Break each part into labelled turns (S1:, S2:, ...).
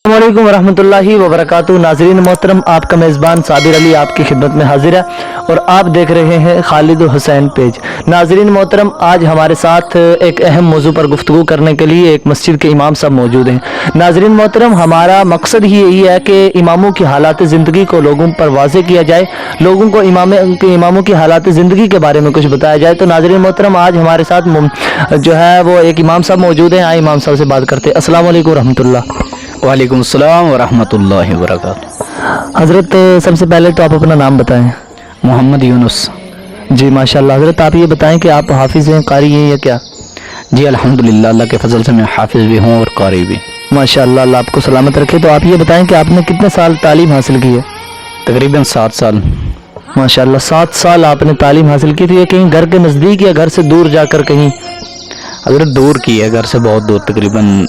S1: अस्सलामुअलैकुम वरहमतुल्लाहि वबरकातुहू। नाज़रीन मोहतरम, आपका मेज़बान साबिर अली आपकी खिदमत में हाजिर है और आप देख रहे हैं खालिद हुसैन पेज। नाज़रीन मोहतरम, आज हमारे साथ एक अहम मौजू पर गुफ्तगू करने के लिए एक मस्जिद के इमाम साहब मौजूद हैं। नाज़रीन मोहतरम, हमारा मकसद ही यही है कि इमामों की हालात ज़िंदगी को लोगों पर वाज़े किया जाए, लोगों को इमामों की हालात ज़िंदगी के बारे में कुछ बताया जाए। तो नाज़रीन मोहतरम, आज हमारे साथ जो है वो एक इमाम साहब मौजूद हैं। आए इमाम साहब से बात करते हैं। अस्सलाम वालेकुम रहमतुल्लाह।
S2: वालेकुम अस्सलाम वरहमतुल्लाहि वबरकातुहू।
S1: हज़रत, सबसे पहले तो आप अपना नाम बताएं।
S2: मोहम्मद यूनुस।
S1: जी माशाल्लाह। हज़रत, आप ये बताएं कि आप हाफिज़ हैं, कारी हैं या क्या?
S2: जी अल्हम्दुलिल्लाह, अल्लाह के फजल से मैं हाफिज़ भी हूँ और कारी भी।
S1: माशाल्लाह, अल्लाह आपको सलामत रखे। तो आप ये बताएं कि आपने कितने साल तालीम हासिल की है?
S2: तकरीबन 7 साल।
S1: माशाल्लाह, 7 साल आपने तालीम हासिल की थी। ये कहीं घर के नज़दीक या घर से दूर जाकर कहीं?
S2: हज़रत दूर की है, घर से बहुत दूर, तकरीबन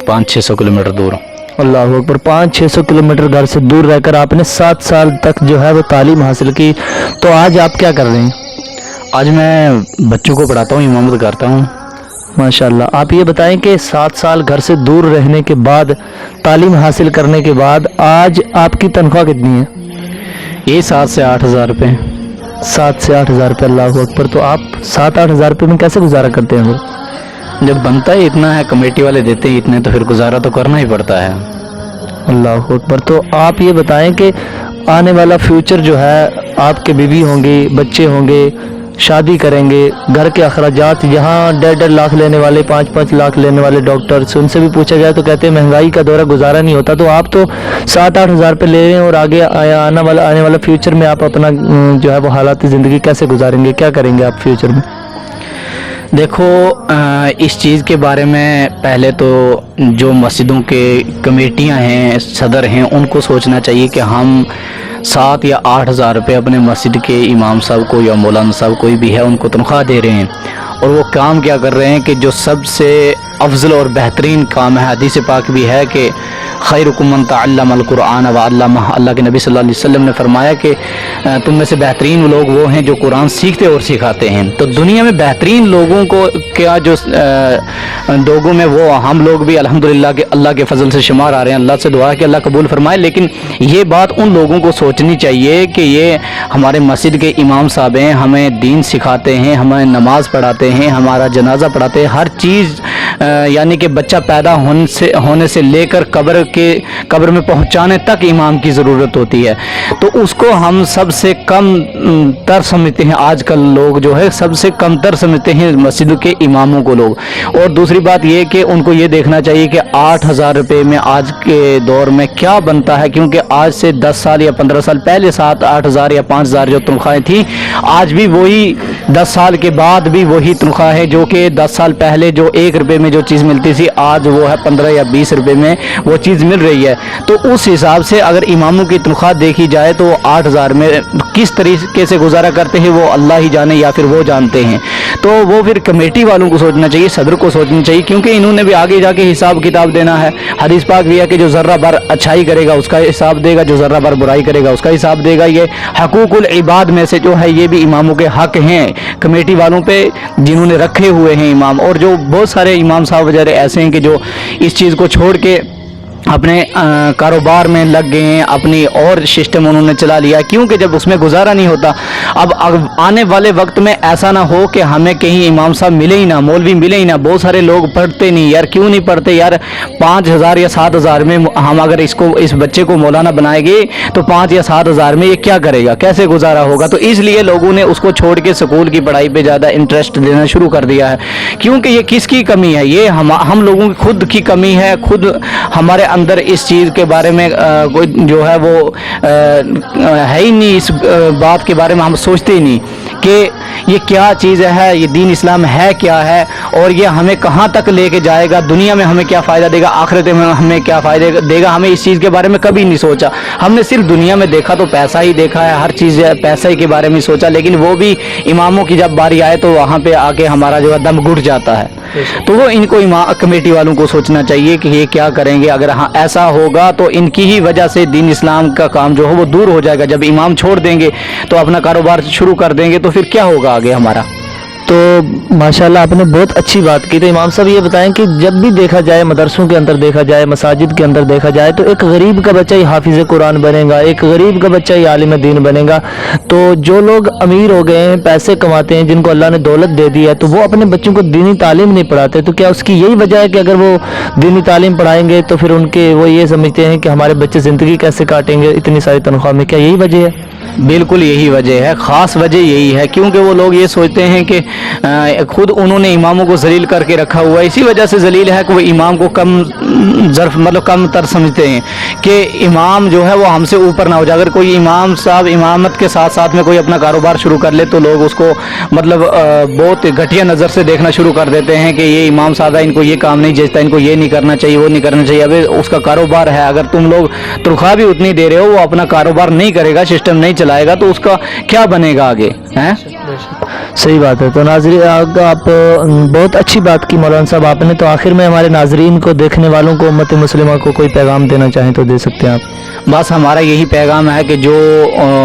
S2: 500-600 किलोमीटर दूर।
S1: अल्लाह अकबर, 500-600 किलोमीटर घर से दूर रहकर आपने 7 साल तक जो है वो तालीम हासिल की। तो आज आप क्या कर रहे हैं?
S2: आज मैं बच्चों को पढ़ाता हूँ, इमामत करता हूँ।
S1: माशाल्लाह। आप ये बताएं कि 7 साल घर से दूर रहने के बाद, तालीम हासिल करने के बाद, आज आपकी तनख्वाह कितनी है?
S2: ये 7 से 8 हज़ार रुपये।
S1: 7 से 8 हज़ार रुपये। अल्लाह अकबर। तो आप 7-8 हज़ार रुपये में कैसे गुजारा करते हैं?
S2: जब बनता है इतना है, कमेटी वाले देते हैं इतने, तो फिर गुजारा तो करना ही पड़ता है।
S1: अल्लाह अकबर। तो आप ये बताएं कि आने वाला फ्यूचर जो है, आपके बीवी होंगे, बच्चे होंगे, शादी करेंगे, घर के अखराजात, यहाँ 1.5 लाख लेने वाले, 5-5 लाख लेने वाले डॉक्टर्स, उनसे भी पूछा जाए तो कहते हैं महंगाई का दौरा गुजारा नहीं होता। तो आप तो 7-8 हज़ार रुपये ले रहे हैं और आगे आने वाला फ्यूचर में आप अपना जो है वो हालात ज़िंदगी कैसे गुजारेंगे, क्या करेंगे आप फ्यूचर में?
S2: देखो, इस चीज़ के बारे में पहले तो जो मस्जिदों के कमेटियां हैं, सदर हैं, उनको सोचना चाहिए कि हम 7 या 8 हज़ार रुपये अपने मस्जिद के इमाम साहब को या मौलाना साहब कोई भी है उनको तनख्वाह दे रहे हैं, और वो काम क्या कर रहे हैं कि जो सबसे अफजल और बेहतरीन काम है, हदीस पाक भी है कि खैरुकुम मन तअल्लमल कुरान व अल्लमह। अल्लाह के नबी सल्लल्लाहु अलैहि वसल्लम ने फरमाया कि तुम में से बेहतरीन लोग वो हैं जो कुरान सीखते और सिखाते हैं। तो दुनिया में बेहतरीन लोगों को क्या जो लोगों में वो हम लोग भी अल्हम्दुलिल्लाह के अल्लाह के फजल से शुमार आ रहे हैं। अल्लाह से दुआ है कि अल्लाह कबूल फरमाए। लेकिन ये बात उन लोगों को सोचनी चाहिए कि ये हमारे मस्जिद के इमाम साहब हैं, हमें दीन सिखाते हैं, हमें नमाज पढ़ाते हैं, हमारा जनाजा पढ़ाते हैं, हर चीज़, यानी कि बच्चा पैदा होने से लेकर कब्र में पहुंचाने तक इमाम की ज़रूरत होती है। तो उसको हम सबसे कम तर समझते हैं। आजकल लोग जो है सबसे कम तर समझते हैं मस्जिद के इमामों को लोग। और दूसरी बात ये कि उनको ये देखना चाहिए कि 8 हज़ार रुपये में आज के दौर में क्या बनता है, क्योंकि आज से 10 साल या 15 साल पहले 7-8 हज़ार या 5 हज़ार जो तनख्वाहें थी, आज भी वही 10 साल के बाद भी वही तनख्वाह है जो कि 10 साल पहले जो 1 रुपये में जो चीज़ मिलती थी, आज वो है 15 या 20 रुपये में वो चीज़ मिल रही है। तो उस हिसाब से अगर इमामों की तनख्वाह देखी जाए तो 8 हज़ार में किस तरीके से गुजारा करते हैं वो अल्लाह ही जाने या फिर वो जानते हैं। तो वो फिर कमेटी वालों को सोचना चाहिए, सदर को सोचना चाहिए, क्योंकि इन्होंने भी आगे जाके हिसाब किताब देना है। हदीस पाक भी है कि जो ज़र्रा भर अच्छाई करेगा उसका हिसाब देगा, जो ज़र्रा भर बुराई करेगा उसका हिसाब देगा। ये हकूकुल इबाद में से जो है ये भी इमामों के हक हैं, कमेटी वालों पे जिन्होंने रखे हुए हैं इमाम। और जो बहुत सारे इमाम साहब वगैरह ऐसे हैं कि जो इस चीज़ को छोड़ के अपने कारोबार में लग गए हैं, अपनी और सिस्टम उन्होंने चला लिया, क्योंकि जब उसमें गुजारा नहीं होता। अब आने वाले वक्त में ऐसा ना हो कि हमें कहीं इमाम साहब मिले ही ना, मौलवी मिले ही ना। बहुत सारे लोग पढ़ते नहीं यार, क्यों नहीं पढ़ते यार? 5 हज़ार या 7 हज़ार में हम अगर इस बच्चे को मौलाना बनाएंगे तो 5 या 7 हज़ार में ये क्या करेगा, कैसे गुजारा होगा? तो इसलिए लोगों ने उसको छोड़ के स्कूल की पढ़ाई पर ज़्यादा इंटरेस्ट देना शुरू कर दिया है, क्योंकि ये किसकी कमी है? ये हम लोगों की खुद की कमी है। खुद हमारे अंदर इस चीज़ के बारे में कोई जो है वो है ही नहीं। इस बात के बारे में हम सोचते ही नहीं कि ये क्या चीज़ है, ये दीन इस्लाम है क्या है, और ये हमें कहाँ तक लेके जाएगा, दुनिया में हमें क्या फ़ायदा देगा, आखिरत में हमें क्या फ़ायदा देगा। हमें इस चीज़ के बारे में कभी नहीं सोचा। हमने सिर्फ दुनिया में देखा तो पैसा ही देखा है, हर चीज़ पैसा ही के बारे में सोचा। लेकिन वो भी इमामों की जब बारी आए तो वहाँ पे आके हमारा जो है दम घुट जाता है। तो वो इनको कमेटी वालों को सोचना चाहिए कि ये क्या करेंगे। अगर हाँ ऐसा होगा तो इनकी ही वजह से दीन इस्लाम का काम जो है वो दूर हो जाएगा। जब इमाम छोड़ देंगे तो अपना कारोबार शुरू कर देंगे तो फिर क्या होगा आगे हमारा?
S1: تو माशाल्लाह आपने बहुत अच्छी बात की। तो इमाम साहब ये बताएं कि जब भी देखा जाए, मदरसों के अंदर देखा जाए, मसाजिद के अंदर देखा जाए, तो एक गरीब का बच्चा ही हाफिज़ कुरान बनेगा, एक गरीब का बच्चा ही आलिम दीन बनेगा। तो जो लोग अमीर हो गए हैं, पैसे कमाते हैं, जिनको अल्लाह ने दौलत दे दी है, तो वो अपने बच्चों को दीनी तालीम नहीं पढ़ाते। तो क्या उसकी यही वजह है कि अगर वो दीनी तालीम पढ़ाएंगे तो फिर उनके वो ये समझते हैं कि हमारे बच्चे ज़िंदगी कैसे काटेंगे इतनी सारी तनख्वाह में? क्या यही वजह है?
S2: बिल्कुल यही वजह है, ख़ास वजह यही है, क्योंकि वो लोग ये सोचते हैं कि खुद उन्होंने इमामों को जलील करके रखा हुआ है। इसी वजह से जलील है कि वो इमाम को कम ज़र्फ मतलब कम तर समझते हैं कि इमाम जो है वो हमसे ऊपर ना हो जाए। अगर कोई इमाम साहब इमामत के साथ साथ में कोई अपना कारोबार शुरू कर ले तो लोग उसको मतलब बहुत घटिया नज़र से देखना शुरू कर देते हैं कि ये इमाम साहब है, इनको ये काम नहीं जचता, इनको ये नहीं करना चाहिए, वो नहीं करना चाहिए। अबे उसका कारोबार है, अगर तुम लोग तनख्वाह भी उतनी दे रहे हो, वो अपना कारोबार नहीं करेगा, सिस्टम नहीं चलाएगा, तो उसका क्या बनेगा आगे, हैं?
S1: सही बात है। तो नाज़रीन, आप बहुत अच्छी बात की मौलाना साहब आपने। तो आखिर में हमारे नाज़रीन को, देखने वालों को, उम्मत मुस्लिमा को कोई पैगाम देना चाहें तो दे सकते हैं आप।
S2: बस हमारा यही पैगाम है कि जो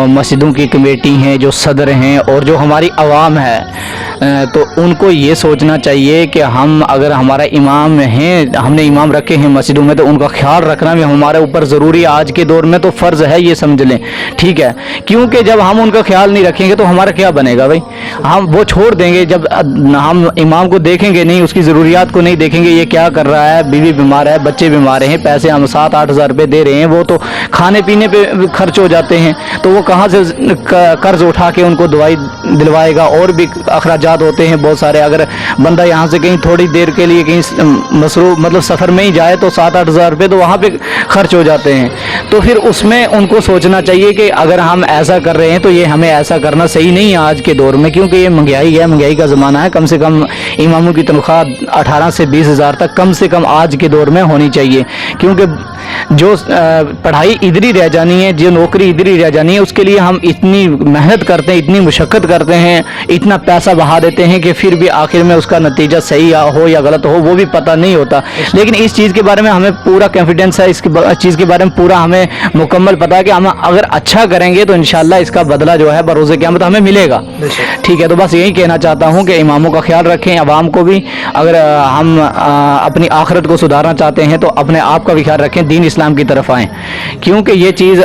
S2: मस्जिदों की कमेटी हैं, जो सदर हैं और जो हमारी आवाम है, तो उनको ये सोचना चाहिए कि हम अगर हमारा इमाम हैं, हमने इमाम रखे हैं मस्जिदों में, तो उनका ख्याल रखना भी हमारे ऊपर ज़रूरी है। आज के दौर में तो फ़र्ज़ है, ये समझ लें, ठीक है? क्योंकि जब हम उनका ख्याल नहीं रखेंगे तो हमारा क्या बनेगा भाई? हम वो छोड़ देंगे, जब हम इमाम को देखेंगे नहीं, उसकी ज़रूरियात को नहीं देखेंगे, ये क्या कर रहा है, बीवी बीमार है, बच्चे बीमार हैं, पैसे हम 7-8 हज़ार रुपये दे रहे हैं, वो तो खाने पीने पे खर्च हो जाते हैं, तो वो कहाँ से कर्ज उठा के उनको दवाई दिलवाएगा? और भी अखराजात होते हैं बहुत सारे। अगर बंदा यहाँ से कहीं थोड़ी देर के लिए कहीं मसरूफ मतलब सफ़र में ही जाए तो 7-8 हज़ार रुपये तो वहाँ पे खर्च हो जाते हैं। तो फिर उसमें उनको सोचना चाहिए कि अगर हम ऐसा कर रहे हैं तो ये हमें ऐसा करना सही नहीं है आज के दौर में, क्योंकि ये महंगाई है, महंगाई का ज़माना है। कम से कम इमामों की तनख्वाह 18 से 20 हज़ार तक कम से कम आज के दौर में होनी चाहिए, क्योंकि जो पढ़ाई इधर ही रह जानी है, जो नौकरी इधर ही रह जानी है, उसके लिए हम इतनी मेहनत करते हैं, इतनी मुशक्क़त करते हैं, इतना पैसा बहा देते हैं कि फिर भी आखिर में उसका नतीजा सही हो या गलत हो वो भी पता नहीं होता। लेकिन इस चीज़ के बारे में हमें पूरा कॉन्फिडेंस है, इस चीज़ के बारे में पूरा हमें मुकम्मल पता है कि हम अगर अच्छा करेंगे तो इंशाल्लाह इसका बदला जो है बरोज़े क़यामत हमें मिलेगा, ठीक है? तो बस यही कहना चाहता हूँ कि इमामों का ख्याल रखें, आवाम को भी। अगर हम अपनी आखिरत को सुधारना चाहते हैं तो अपने आप का भी ख्याल रखें, दीन इस्लाम की तरफ आएँ, क्योंकि ये चीज़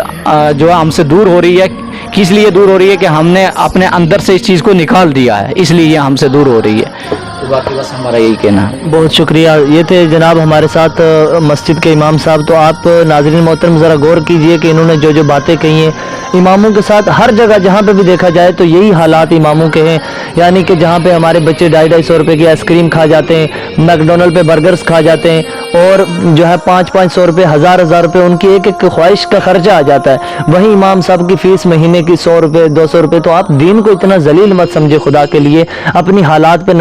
S2: जो है हमसे दूर हो रही है। किस लिए दूर हो रही है? कि हमने अपने अंदर से इस चीज़ को निकाल दिया है, इसलिए ये हमसे दूर हो रही है। तो बाकी बस हमारा यही कहना है।
S1: बहुत शुक्रिया। ये थे जनाब हमारे साथ मस्जिद के इमाम साहब। तो आप नाज़रीन मोहतरम ज़रा गौर कीजिए कि इन्होंने जो जो बातें कही हैं, इमामों के साथ हर जगह जहाँ पे भी देखा जाए तो यही हालात इमामों के हैं। यानी कि जहाँ पे हमारे बच्चे 250-250 रुपये की आइसक्रीम खा जाते हैं, मैकडोनल्ड पे बर्गर्स खा जाते हैं, और जो है 500-500 रुपये, 1000-1000 रुपये उनकी एक एक ख्वाहिश का खर्चा आ जाता है। वहीं इमाम साहब की फ़ीस महीने की 100 रुपये, 200 रुपये। तो आप दीन को इतना जलील मत समझे, खुदा के लिए अपनी हालात पे